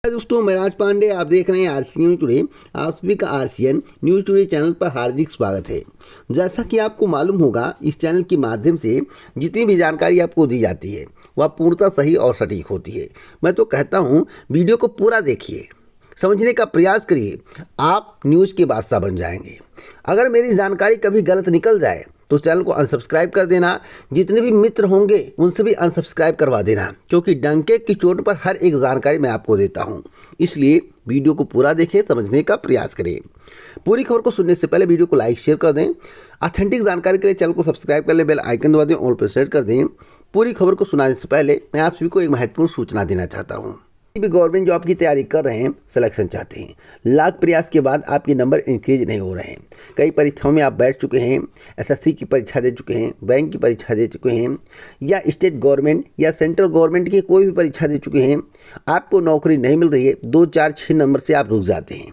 दोस्तों, मैं राज पांडे, आप देख रहे हैं आरसीएन न्यूज टुडे। आप सभी का आरसीएन न्यूज टुडे चैनल पर हार्दिक स्वागत है। जैसा कि आपको मालूम होगा, इस चैनल के माध्यम से जितनी भी जानकारी आपको दी जाती है वह पूर्णतः सही और सटीक होती है। मैं तो कहता हूँ, वीडियो को पूरा देखिए, समझने का प्रयास करिए, आप न्यूज़ के बादशाह बन जाएंगे। अगर मेरी जानकारी कभी गलत निकल जाए तो चैनल को अनसब्सक्राइब कर देना। जितने भी मित्र होंगे उनसे भी अनसब्सक्राइब करवा देना, क्योंकि डंके की चोट पर हर एक जानकारी मैं आपको देता हूं। इसलिए वीडियो को पूरा देखें, समझने का प्रयास करें। पूरी खबर को सुनने से पहले वीडियो को लाइक शेयर कर दें। ऑथेंटिक जानकारी के लिए चैनल को सब्सक्राइब कर लें, बेल आइकन दबा दें, ऑल पर सेट कर दें। पूरी खबर को सुनाने से पहले मैं आप सभी को एक महत्वपूर्ण सूचना देना चाहता हूँ। भी गवर्नमेंट जॉब की तैयारी कर रहे हैं, सिलेक्शन चाहते हैं, लाख प्रयास के बाद आपके नंबर इंक्रीज नहीं हो रहे हैं। कई परीक्षाओं में आप बैठ चुके हैं, एसएससी की परीक्षा दे चुके हैं, बैंक की परीक्षा दे चुके हैं, या स्टेट गवर्नमेंट या सेंट्रल गवर्नमेंट की कोई भी परीक्षा दे चुके हैं, आपको नौकरी नहीं मिल रही है, 2, 4, 6 नंबर से आप रुक जाते हैं।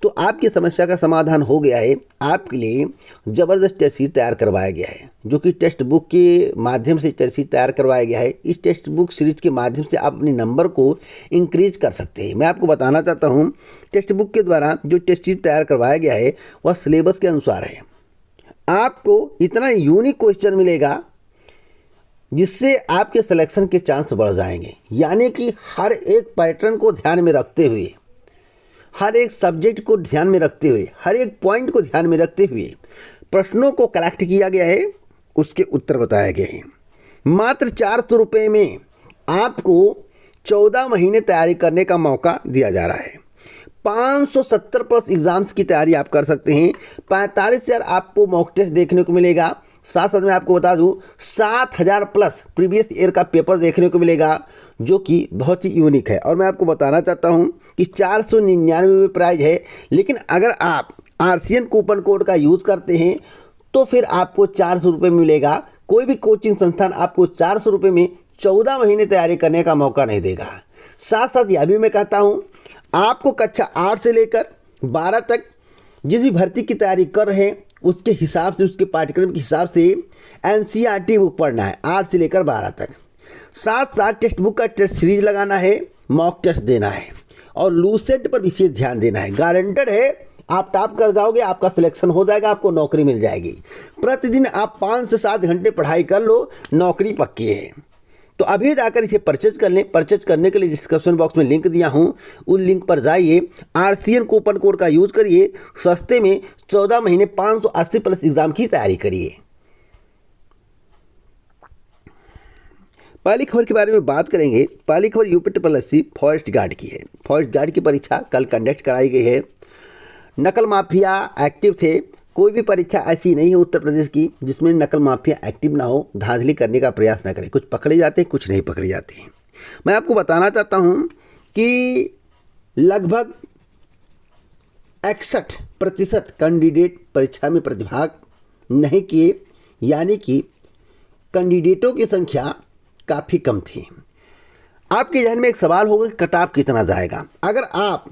तो आपकी समस्या का समाधान हो गया है। आपके लिए ज़बरदस्त टेस्ट सीरीज तैयार करवाया गया है, जो कि टेक्स्ट बुक के माध्यम से टेस्ट सीरीज तैयार करवाया गया है। इस टेक्स्ट बुक सीरीज के माध्यम से आप अपने नंबर को इंक्रीज कर सकते हैं। मैं आपको बताना चाहता हूं, टेक्स्ट बुक के द्वारा जो टेस्ट सीरीज तैयार करवाया गया है वह सिलेबस के अनुसार है। आपको इतना यूनिक क्वेश्चन मिलेगा जिससे आपके सिलेक्शन के चांस बढ़ जाएंगे। यानी कि हर एक पैटर्न को ध्यान में रखते हुए, हर एक सब्जेक्ट को ध्यान में रखते हुए, हर एक पॉइंट को ध्यान में रखते हुए प्रश्नों को कलेक्ट किया गया है, उसके उत्तर बताए गए हैं। मात्र 400 रुपये में आपको 14 महीने तैयारी करने का मौका दिया जा रहा है। 570 प्लस एग्जाम्स की तैयारी आप कर सकते हैं। 45,000 आपको मॉक टेस्ट देखने को मिलेगा। साथ साथ में आपको बता दूं, 7,000 प्लस प्रीवियस ईयर का पेपर देखने को मिलेगा, जो कि बहुत ही यूनिक है। और मैं आपको बताना चाहता हूं कि 499 में प्राइज है, लेकिन अगर आप आरसीएन कूपन कोड का यूज़ करते हैं तो फिर आपको 400 रुपये मिलेगा। कोई भी कोचिंग संस्थान आपको 400 रुपये में 14 महीने तैयारी करने का मौका नहीं देगा। साथ साथ यह भी मैं कहता हूं, आपको कक्षा 8 से लेकर 12 तक जिस भी भर्ती की तैयारी कर रहे हैं उसके हिसाब से, उसके पाठ्यक्रम के हिसाब से एनसीईआरटी बुक पढ़ना है 8 से लेकर 12 तक। साथ साथ टेक्स्ट बुक का टेस्ट सीरीज लगाना है, मॉक टेस्ट देना है और लूसेंट पर विशेष ध्यान देना है। गारंटेड है, आप टॉप कर जाओगे, आपका सिलेक्शन हो जाएगा, आपको नौकरी मिल जाएगी। प्रतिदिन आप 5 से 7 घंटे पढ़ाई कर लो, नौकरी पक्की है। तो अभी जाकर इसे परचेज कर लें। परचेज करने के लिए डिस्क्रिप्शन बॉक्स में लिंक दिया हूँ, उस लिंक पर जाइए, आरसीएन कूपन कोड का यूज़ करिए, सस्ते में 14 महीने 580 प्लस एग्जाम की तैयारी करिए। पहली खबर के बारे में बात करेंगे। पहली खबर यूपीएससी फॉरेस्ट गार्ड की है। फॉरेस्ट गार्ड की परीक्षा कल कंडक्ट कराई गई है। नकल माफिया एक्टिव थे। कोई भी परीक्षा ऐसी नहीं है उत्तर प्रदेश की जिसमें नकल माफिया एक्टिव ना हो, धांधली करने का प्रयास ना करें। कुछ पकड़े जाते हैं, कुछ नहीं पकड़े जाते हैं। मैं आपको बताना चाहता हूं कि लगभग 61% कैंडिडेट परीक्षा में प्रतिभाग नहीं किए, यानी कि कैंडिडेटों की संख्या काफ़ी कम थी। आपके जहन में एक सवाल होगा कि कट ऑफ कितना जाएगा। अगर आप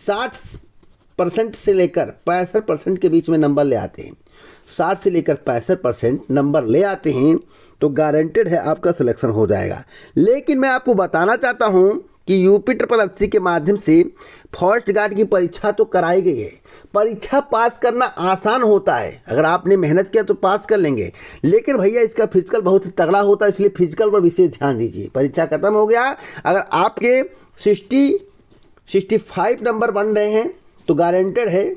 60% से लेकर 65% के बीच में नंबर ले आते हैं, 60 से लेकर 65% नंबर ले आते हैं, तो गारंटेड है आपका सिलेक्शन हो जाएगा। लेकिन मैं आपको बताना चाहता हूं कि यूपीएससी के माध्यम से फॉरेस्ट गार्ड की परीक्षा तो कराई गई है। परीक्षा पास करना आसान होता है, अगर आपने मेहनत किया तो पास कर लेंगे। लेकिन भैया इसका फिजिकल बहुत ही तगड़ा होता है, इसलिए फिजिकल पर विशेष ध्यान दीजिए। परीक्षा खत्म हो गया, अगर आपके 65 नंबर बन रहे हैं तो गारंटेड है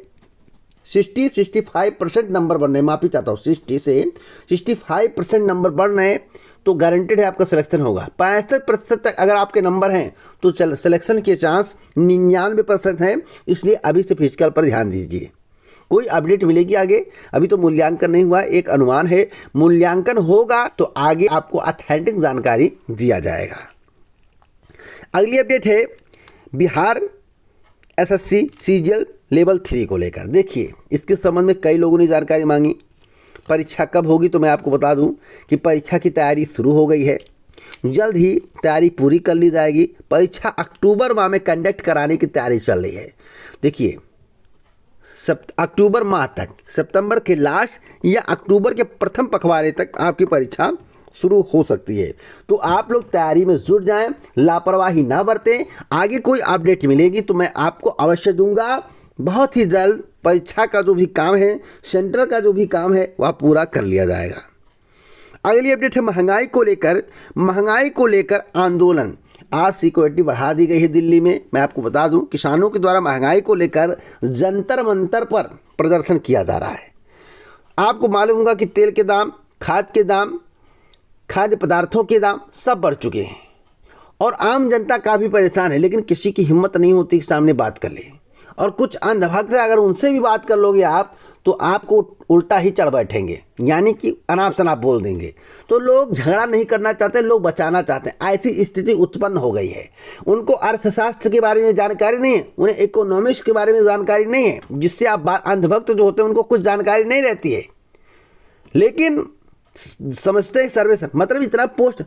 65% नंबर बन रहे हैं, माफ़ी चाहता हूँ, 60 से 65% नंबर बढ़ रहे हैं तो गारंटेड है आपका सिलेक्शन होगा। 65% तक अगर आपके नंबर हैं तो सिलेक्शन के चांस 99% हैं। इसलिए अभी से फिजिकल पर ध्यान दीजिए। कोई अपडेट मिलेगी आगे, अभी तो मूल्यांकन नहीं हुआ, एक अनुमान है। मूल्यांकन होगा तो आगे आपको ऑथेंटिक जानकारी दिया जाएगा। अगली अपडेट है बिहार एसएससी सीजीएल लेवल 3 को लेकर। देखिए, इसके संबंध में कई लोगों ने जानकारी मांगी। परीक्षा कब होगी तो मैं आपको बता दूं कि परीक्षा की तैयारी शुरू हो गई है, जल्द ही तैयारी पूरी कर ली जाएगी। परीक्षा अक्टूबर माह में कंडक्ट कराने की तैयारी चल रही है। देखिए, अक्टूबर माह तक, सितंबर के लास्ट या अक्टूबर के प्रथम पखवाड़े तक आपकी परीक्षा शुरू हो सकती है। तो आप लोग तैयारी में जुट जाएं, लापरवाही ना बरतें। आगे कोई अपडेट मिलेगी तो मैं आपको अवश्य दूंगा। बहुत ही जल्द परीक्षा का जो भी काम है, सेंटर का जो भी काम है, वह पूरा कर लिया जाएगा। अगली अपडेट है महंगाई को लेकर आंदोलन। आज सिक्योरिटी बढ़ा दी गई है दिल्ली में। मैं आपको बता दूं, किसानों के द्वारा महंगाई को लेकर जंतर मंतर पर प्रदर्शन किया जा रहा है। आपको मालूम होगा कि तेल के दाम, खाद के दाम, खाद्य पदार्थों के दाम सब बढ़ चुके हैं और आम जनता काफ़ी परेशान है, लेकिन किसी की हिम्मत नहीं होती कि सामने बात कर ले। और कुछ अंधभक्त है, अगर उनसे भी बात कर लोगे आप तो आपको उल्टा ही चढ़ बैठेंगे, यानी कि अनाप शनाप बोल देंगे। तो लोग झगड़ा नहीं करना चाहते, लोग बचाना चाहते हैं। ऐसी स्थिति उत्पन्न हो गई है। उनको अर्थशास्त्र के बारे में जानकारी नहीं है, उन्हें इकोनॉमिक्स के बारे में जानकारी नहीं है, जिससे आप अंधभक्त जो होते हैं उनको कुछ जानकारी नहीं रहती है, लेकिन समझते हैं सर्वे मतलब इतना पोस्ट,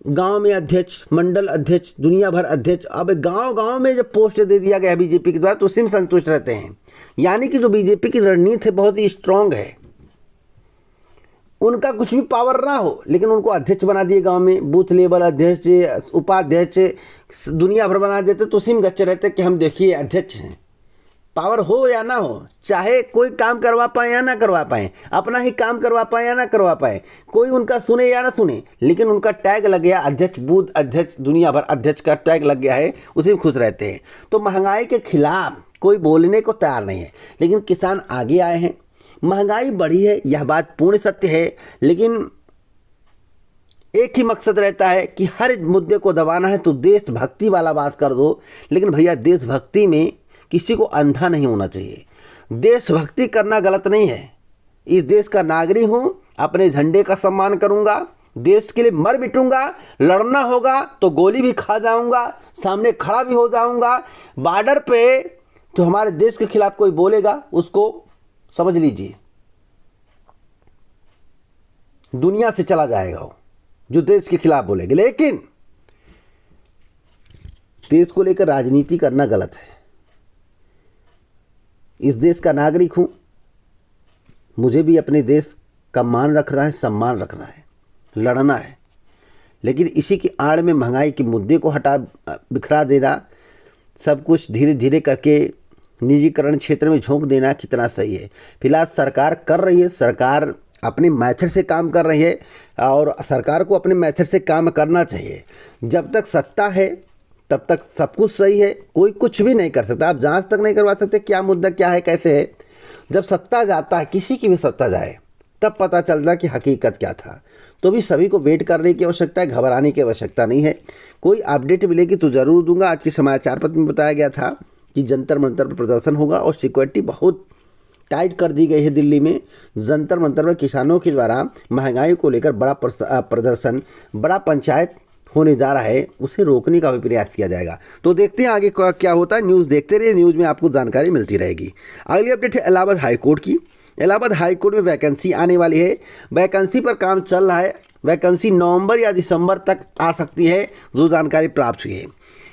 गांव में अध्यक्ष, मंडल अध्यक्ष, दुनिया भर अध्यक्ष। अब गांव में जब पोस्ट दे दिया गया बीजेपी के द्वारा तो उसी में संतुष्ट रहते हैं। यानी कि जो बीजेपी की रणनीति है बहुत ही स्ट्रांग है। उनका कुछ भी पावर ना हो, लेकिन उनको अध्यक्ष बना दिए, गांव में बूथ लेवल अध्यक्ष, उपाध्यक्ष दुनिया भर बना देते तो उसी में गच्चे रहते कि हम देखिए अध्यक्ष हैं। पावर हो या ना हो, चाहे कोई काम करवा पाए या ना करवा पाए, अपना ही काम करवा पाए या ना करवा पाए, कोई उनका सुने या ना सुने, लेकिन उनका टैग लग गया अध्यक्ष, बूथ अध्यक्ष, दुनिया भर अध्यक्ष का टैग लग गया है, उसी में खुश रहते हैं। तो महंगाई के खिलाफ कोई बोलने को तैयार नहीं है, लेकिन किसान आगे आए हैं। महंगाई बढ़ी है, यह बात पूर्ण सत्य है, लेकिन एक ही मकसद रहता है कि हर मुद्दे को दबाना है तो देशभक्ति वाला बात कर दो। लेकिन भैया, देशभक्ति में किसी को अंधा नहीं होना चाहिए। देशभक्ति करना गलत नहीं है। इस देश का नागरिक हूँ, अपने झंडे का सम्मान करूँगा, देश के लिए मर मिटूंगा, लड़ना होगा तो गोली भी खा जाऊँगा, सामने खड़ा भी हो जाऊँगा। बॉर्डर पे तो हमारे देश के खिलाफ कोई बोलेगा उसको समझ लीजिए दुनिया से चला जाएगा वो, जो देश के खिलाफ बोलेगा। लेकिन देश को लेकर राजनीति करना गलत है। इस देश का नागरिक हूँ, मुझे भी अपने देश का मान रखना है, सम्मान रखना है, लड़ना है। लेकिन इसी की आड़ में महंगाई के मुद्दे को बिखरा देना, सब कुछ धीरे धीरे करके निजीकरण क्षेत्र में झोंक देना कितना सही है। फिलहाल सरकार कर रही है, सरकार अपने मेथड से काम कर रही है और सरकार को अपने मेथड से काम करना चाहिए। जब तक सत्ता है तब तक सब कुछ सही है, कोई कुछ भी नहीं कर सकता। आप जांच तक नहीं करवा सकते क्या मुद्दा क्या है, कैसे है। जब सत्ता जाता है, किसी की भी सत्ता जाए, तब पता चलता कि हकीकत क्या था। तो भी सभी को वेट करने की आवश्यकता है, घबराने की आवश्यकता नहीं है। कोई अपडेट मिलेगी तो ज़रूर दूंगा। आज के समाचार पत्र में बताया गया था कि जंतर मंतर पर प्रदर्शन होगा और सिक्योरिटी बहुत टाइट कर दी गई है दिल्ली में। जंतर मंतर में किसानों के द्वारा महंगाई को लेकर बड़ा प्रदर्शन, बड़ा पंचायत होने जा रहा है, उसे रोकने का भी प्रयास किया जाएगा। तो देखते हैं आगे क्या होता है। न्यूज़ देखते रहिए, न्यूज़ में आपको जानकारी मिलती रहेगी। अगली अपडेट है इलाहाबाद हाईकोर्ट की। इलाहाबाद हाईकोर्ट में वैकेंसी आने वाली है, वैकेंसी पर काम चल रहा है। वैकेंसी नवंबर या दिसंबर तक आ सकती है, जो जानकारी प्राप्त हुई है।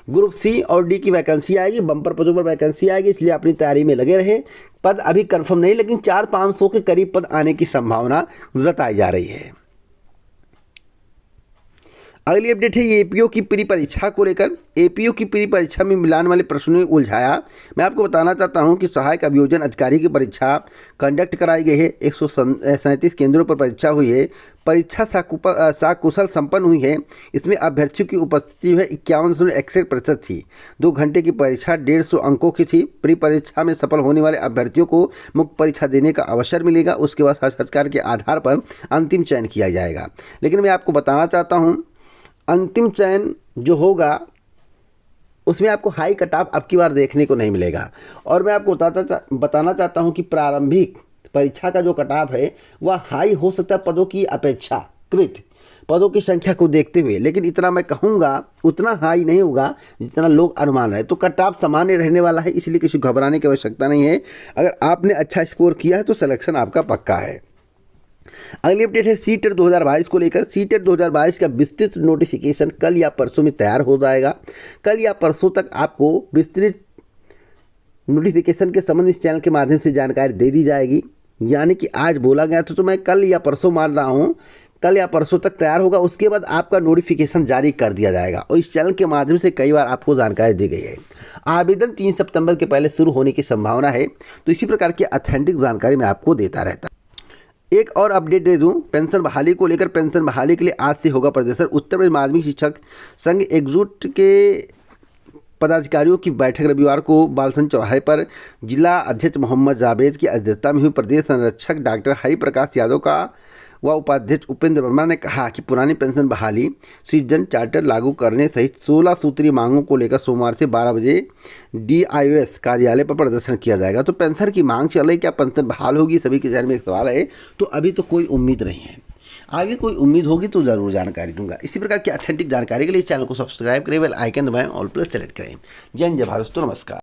ग्रुप सी और डी की वैकेंसी आएगी, बम्पर पदों पर वैकेंसी आएगी, इसलिए अपनी तैयारी में लगे रहे। पद अभी कंफर्म नहीं, लेकिन 400-500 के करीब पद आने की संभावना जताई जा रही है। अगली अपडेट है ये एपीओ की प्री परीक्षा को लेकर। एपीओ की प्री परीक्षा में मिलान वाले प्रश्नों में उलझाया। मैं आपको बताना चाहता हूं कि सहायक अभियोजन अधिकारी की परीक्षा कंडक्ट कराई गई है। 137 केंद्रों पर परीक्षा हुई है। परीक्षा साकुशल संपन्न हुई है। इसमें अभ्यर्थियों की उपस्थिति है 51.61% थी। 2 घंटे की परीक्षा 150 अंकों की थी। प्री परीक्षा में सफल होने वाले अभ्यर्थियों को मुख्य परीक्षा देने का अवसर मिलेगा। उसके बाद साक्षात्कार के आधार पर अंतिम चयन किया जाएगा। लेकिन मैं आपको बताना चाहता हूँ, अंतिम चयन जो होगा उसमें आपको हाई कट ऑफ अब की बार देखने को नहीं मिलेगा। और मैं आपको बताना चाहता हूं कि प्रारंभिक परीक्षा का जो कट ऑफ है वह हाई हो सकता है पदों की अपेक्षाकृत, पदों की संख्या को देखते हुए। लेकिन इतना मैं कहूँगा उतना हाई नहीं होगा जितना लोग अनुमान रहे। तो कट ऑफ सामान्य रहने वाला है, इसलिए किसी घबराने की आवश्यकता नहीं है। अगर आपने अच्छा स्कोर किया है तो सिलेक्शन आपका पक्का है। अगली अपडेट है सीटेट 2022 को लेकर। सीटेट 2022 का विस्तृत नोटिफिकेशन कल या परसों में तैयार हो जाएगा। कल या परसों तक आपको विस्तृत नोटिफिकेशन के संबंध इस चैनल के माध्यम से जानकारी दे दी जाएगी। यानी कि आज बोला गया था, तो मैं कल या परसों मान रहा हूँ कल या परसों तक तैयार होगा। उसके बाद आपका नोटिफिकेशन जारी कर दिया जाएगा और इस चैनल के माध्यम से कई बार आपको जानकारी दी गई है। आवेदन 3 सितंबर के पहले शुरू होने की संभावना है। तो इसी प्रकार की ऑथेंटिक जानकारी मैं आपको देता रहता। एक और अपडेट दे दूं, पेंशन बहाली को लेकर। पेंशन बहाली के लिए आज से होगा प्रदर्शन। उत्तर प्रदेश माध्यमिक शिक्षक संघ एकजुट के पदाधिकारियों की बैठक रविवार को बालसन चौराहे पर जिला अध्यक्ष मोहम्मद जावेद की अध्यक्षता में हुई। प्रदेश संरक्षक डॉक्टर हरिप्रकाश यादव का व उपाध्यक्ष उपेंद्र वर्मा ने कहा कि पुरानी पेंशन बहाली, सृजन चार्टर लागू करने सहित 16 सूत्रीय मांगों को लेकर सोमवार से 12 बजे DIOS कार्यालय पर प्रदर्शन किया जाएगा। तो पेंशन की मांग चल रही, क्या पेंशन बहाल होगी, सभी के जहन में एक सवाल है। तो अभी तो कोई उम्मीद नहीं है, आगे कोई उम्मीद होगी तो ज़रूर जानकारी दूंगा। इसी प्रकार की ऑथेंटिक जानकारी के लिए चैनल को सब्सक्राइब करें, बेल आइकन दबाएं, ऑल प्लस सेलेक्ट करें। जय हिंद, जय भारत, नमस्कार।